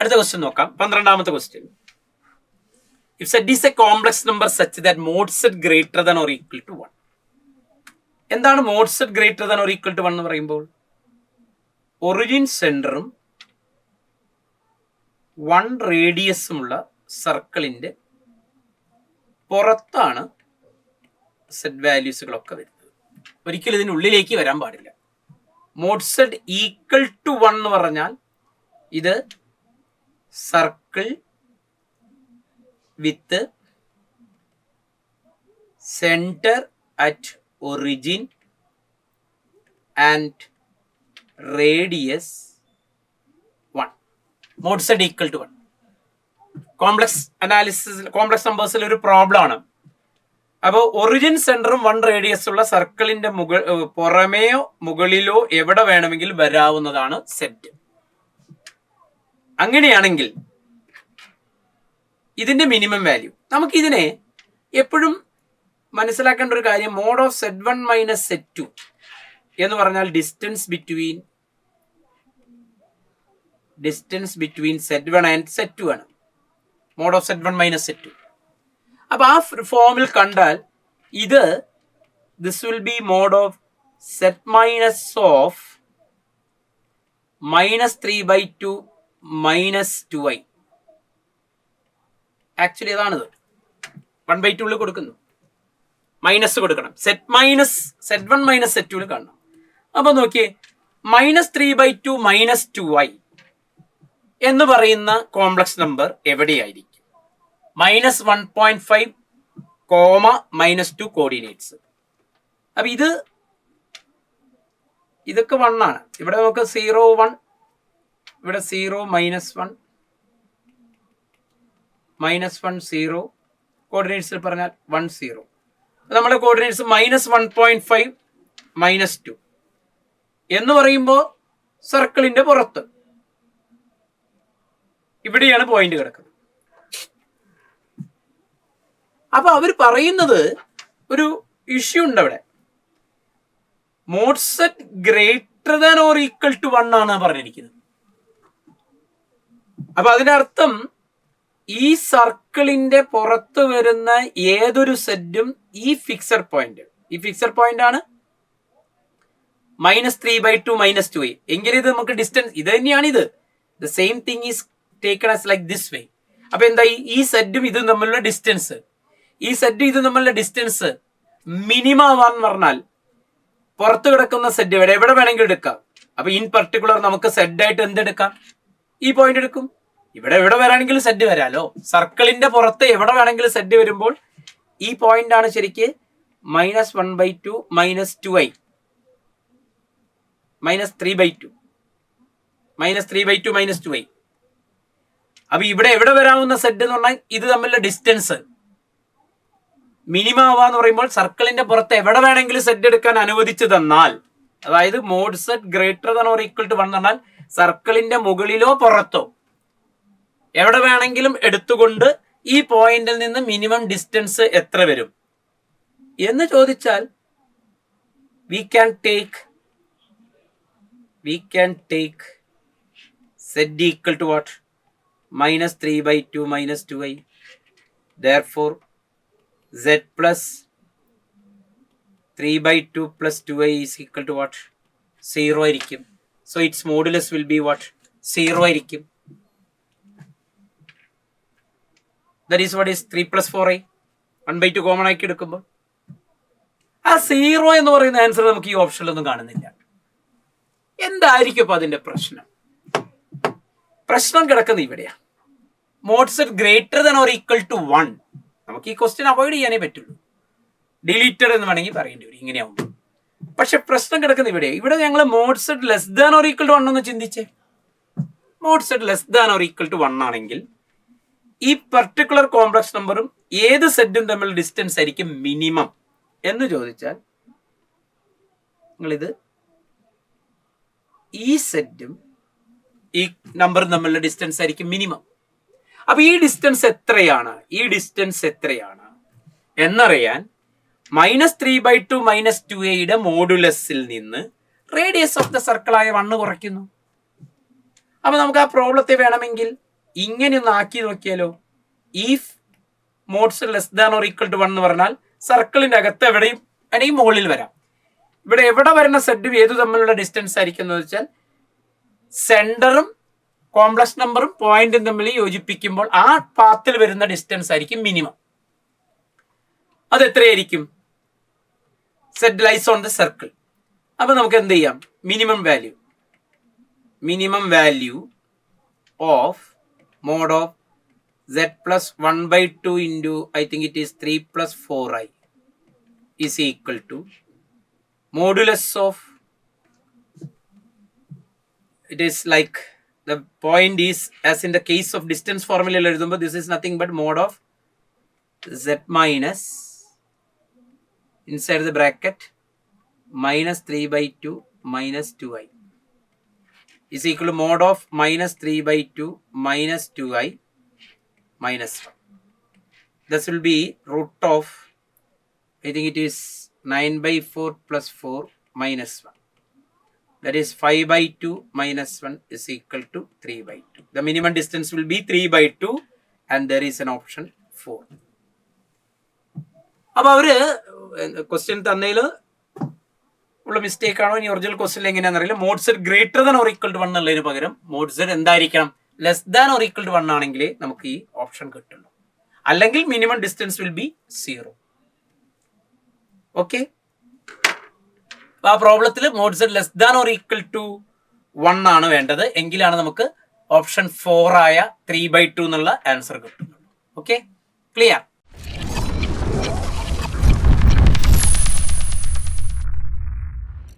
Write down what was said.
അടുത്ത ക്വസ്റ്റ്യൻ നോക്കാം. 12ാമത്തെ question. If Z is a complex number such that mod Z greater than or equal to 1. എന്താണ് mod Z greater than or equal to 1 എന്ന് പറയുമ്പോൾ? Origin സെന്ററും 1 റേഡിയസുമുള്ള സർക്കിളിന്റെ പുറത്താണ് set വാല്യൂസുകളൊക്കെ വരുന്നത്. ഒരിക്കലും ഇതിനുള്ളിലേക്ക് വരാൻ പാടില്ല. മോഡ് സെറ്റ് ഈക്വൽ ടു 1 എന്ന് പറഞ്ഞാൽ ഇത് circle with centre at origin and radius 1. Mod zed equal to 1. Complex analysis, complex നമ്പേഴ്സിൽ ഒരു പ്രോബ്ലം ആണ്. അപ്പോൾ ഒറിജിൻ സെന്ററും 1 റേഡിയസ് ഉള്ള സർക്കിളിന്റെ പുറമേയോ മുകളിലോ എവിടെ വേണമെങ്കിലും വരാവുന്നതാണ് സെറ്റ്. അങ്ങനെയാണെങ്കിൽ ഇതിന്റെ മിനിമം വാല്യൂ നമുക്കിതിനെ എപ്പോഴും മനസ്സിലാക്കേണ്ട ഒരു കാര്യം, mode of Z1 minus Z2 എന്ന് പറഞ്ഞാൽ distance between Z1 and Z2 ആണ്. Mod of Z1 minus Z2. അപ്പൊ ആ ഫോമിൽ കണ്ടാൽ ഇത് this will be mod of Z minus of -3/2 -2i. Actually അതാണിത്. 1/2 കൊടുക്കുന്നു, മൈനസ് കൊടുക്കണം. Z1 മൈനസ് Z2 കാണണം. അപ്പൊ നോക്കിയേ, -3/2 -2i എന്ന് പറയുന്ന കോംപ്ലക്സ് നമ്പർ എവിടെയായിരിക്കും? -1.5, -2 കോർഡിനേറ്റ്സ്. അപ്പൊ ഇതൊക്കെ 1 ആണ്. ഇവിടെ നമുക്ക് 0 1, ഇവിടെ 0 -1 -1 0, കോർഡിനേറ്റ്സിൽ പറഞ്ഞാൽ 1 0. നമ്മുടെ കോർഡിനേറ്റ്സ് -1.5 -2 എന്ന് പറയുമ്പോൾ സർക്കിളിന്റെ പുറത്ത് ഇവിടെയാണ് പോയിന്റ് കിടക്കുന്നത്. അപ്പൊ അവർ പറയുന്നത് ഒരു ഇഷ്യൂ ഉണ്ട് അവിടെ. Mode set greater than or equal to 1 ആണ് പറഞ്ഞിരിക്കുന്നത്. അപ്പൊ അതിന്റെ അർത്ഥം ഈ സർക്കിളിന്റെ പുറത്ത് വരുന്ന ഏതൊരു സെറ്റും ഈ ഫിക്സഡ് പോയിന്റ് ആണ് -3/2 -2i. എങ്കിലും ഇത് നമുക്ക് ഡിസ്റ്റൻസ് ഇത് തന്നെയാണ്. ഇത് the same thing is taken as like this way. അപ്പൊ എന്തായി, ഈ സെറ്റും ഇതും തമ്മിലുള്ള ഡിസ്റ്റൻസ്, ഈ സെറ്റും ഇതും തമ്മിലുള്ള ഡിസ്റ്റൻസ് മിനിമം ആവാന്ന് പറഞ്ഞാൽ പുറത്ത് കിടക്കുന്ന സെറ്റ് എവിടെ വേണമെങ്കിലും എടുക്കാം. അപ്പൊ ഇൻ പർട്ടിക്കുലർ നമുക്ക് സെറ്റ് ആയിട്ട് എന്തെടുക്കാം? ഈ പോയിന്റ് എടുക്കും. ഇവിടെ എവിടെ വരാണെങ്കിലും സെറ്റ് വരാലോ. സർക്കിളിന്റെ പുറത്ത് എവിടെ വേണമെങ്കിലും സെറ്റ് വരുമ്പോൾ ഈ പോയിന്റ് ആണ് ശരിക്ക് -1/2 -2i -3/2 -2i. അപ്പൊ ഇവിടെ എവിടെ വരാവുന്ന സെറ്റ് എന്ന് പറഞ്ഞാൽ ഇത് തമ്മിലുള്ള ഡിസ്റ്റൻസ് മിനിമം ആവാന്ന് പറയുമ്പോൾ സർക്കിളിന്റെ പുറത്ത് എവിടെ വേണമെങ്കിലും സെറ്റ് എടുക്കാൻ അനുവദിച്ചു തന്നാൽ, അതായത് mode set greater than or equal to 1 എന്ന് പറഞ്ഞാൽ സർക്കിളിന്റെ മുകളിലോ പുറത്തോ എവിടെ വേണമെങ്കിലും എടുത്തുകൊണ്ട് ഈ പോയിന്റിൽ നിന്ന് മിനിമം ഡിസ്റ്റൻസ് എത്ര വരും എന്ന് ചോദിച്ചാൽ we can take z equal to what? -3/2 -2i. Therefore z plus 3/2 plus 2i is equal to what? 0 ആയിരിക്കും. So its modulus will be what? 0 ആയിരിക്കും. That is what is 3 plus 4i. 1/2 common ആക്കി എടുക്കുമ്പോൾ ആ 0 എന്ന് പറയുന്ന ആൻസർ നമുക്ക് ഈ ഓപ്ഷനിലൊന്നും കാണുന്നില്ല. എന്തായിരിക്കും അപ്പൊ അതിന്റെ പ്രശ്നം കിടക്കുന്നത് ഇവിടെയാ. Mod set greater than or equal to 1. നമുക്ക് ഈ ക്വസ്റ്റ്യൻ അവോയ്ഡ് ചെയ്യാനേ പറ്റുള്ളൂ. ഡിലീറ്റഡ് എന്ന് വേണമെങ്കിൽ പറയേണ്ടി വരും ഇങ്ങനെയാവുമ്പോൾ. പക്ഷെ പ്രശ്നം കിടക്കുന്നത് ഇവിടെ. ഇവിടെ ഞങ്ങൾ mod zed less than or equal to 1 എന്ന് ചിന്തിച്ചേ. Mod zed less than or equal to 1 ആണെങ്കിൽ ഈ പർട്ടിക്കുലർ കോംപ്ലക്സ് നമ്പറും ഏത് സെറ്റും തമ്മിലുള്ള ഡിസ്റ്റൻസ് ആയിരിക്കും മിനിമം എന്ന് ചോദിച്ചാൽ നിങ്ങളിത് ഈ സെറ്റും ഈ നമ്പറും തമ്മിലുള്ള ഡിസ്റ്റൻസ് ആയിരിക്കും മിനിമം. അപ്പൊ ഈ ഡിസ്റ്റൻസ് എത്രയാണ് എന്നറിയാൻ -3/2 -2a മോഡുലസിൽ നിന്ന് റേഡിയസ് ഓഫ് ദ സർക്കിൾ ആയ 1 കുറയ്ക്കുന്നു. അപ്പൊ നമുക്ക് ആ പ്രോബ്ലത്തെ വേണമെങ്കിൽ ഇങ്ങനെ ഒന്ന് ആക്കി നോക്കിയാലോ, if mods less than or equal to 1 എന്ന് പറഞ്ഞാൽ സർക്കിളിന്റെ അകത്ത് എവിടെയും അല്ലെങ്കിൽ മുകളിൽ വരാം. ഇവിടെ എവിടെ വരുന്ന സെഡും ഏതു തമ്മിലുള്ള ഡിസ്റ്റൻസ് ആയിരിക്കും എന്ന് വെച്ചാൽ സെന്ററും കോംപ്ലക്സ് നമ്പറും പോയിന്റും തമ്മിൽ യോജിപ്പിക്കുമ്പോൾ ആ പാത്തിൽ വരുന്ന ഡിസ്റ്റൻസ് ആയിരിക്കും മിനിമം. അത് എത്രയായിരിക്കും? Zed lies on the circle. അപ്പൊ നമുക്ക് എന്ത് ചെയ്യാം? Minimum value of mod of z plus 1/2 into I think it is 3 plus 4i is equal to modulus of, it is like the point is, as in the case of distance formula, this is nothing but mod of z minus inside the bracket minus 3/2 minus 2i is equal to mod of minus 3/2 minus 2i minus 1. This will be root of, I think it is 9/4 plus 4 minus 1. That is 5/2 minus 1 is equal to 3/2. The minimum distance will be 3/2 and there is an option 4. അപ്പോൾ അവര് question തന്നതിൽ ഉള്ള mistake ആണോ ഇനി original question എങ്ങനെയാണെന്ന് അറിയില്ല. Mod zed greater than or equal to 1 എന്നുള്ളതിന് പകരം mod zed എന്തായിരിക്കണം? Less than or equal to 1 ആണെങ്കിൽ നമുക്ക് ഈ ഓപ്ഷൻ കിട്ടുള്ളൂ. അല്ലെങ്കിൽ minimum distance will be 0. Okay, ആ പ്രോബ്ലത്തിൽ mod zed less than or equal to 1 ആണ് വേണ്ടത്. എങ്കിലാണ് നമുക്ക് ഓപ്ഷൻ 4 ആയ 3/2 എന്നുള്ള ആൻസർ കിട്ടുന്നത്. Okay, clear?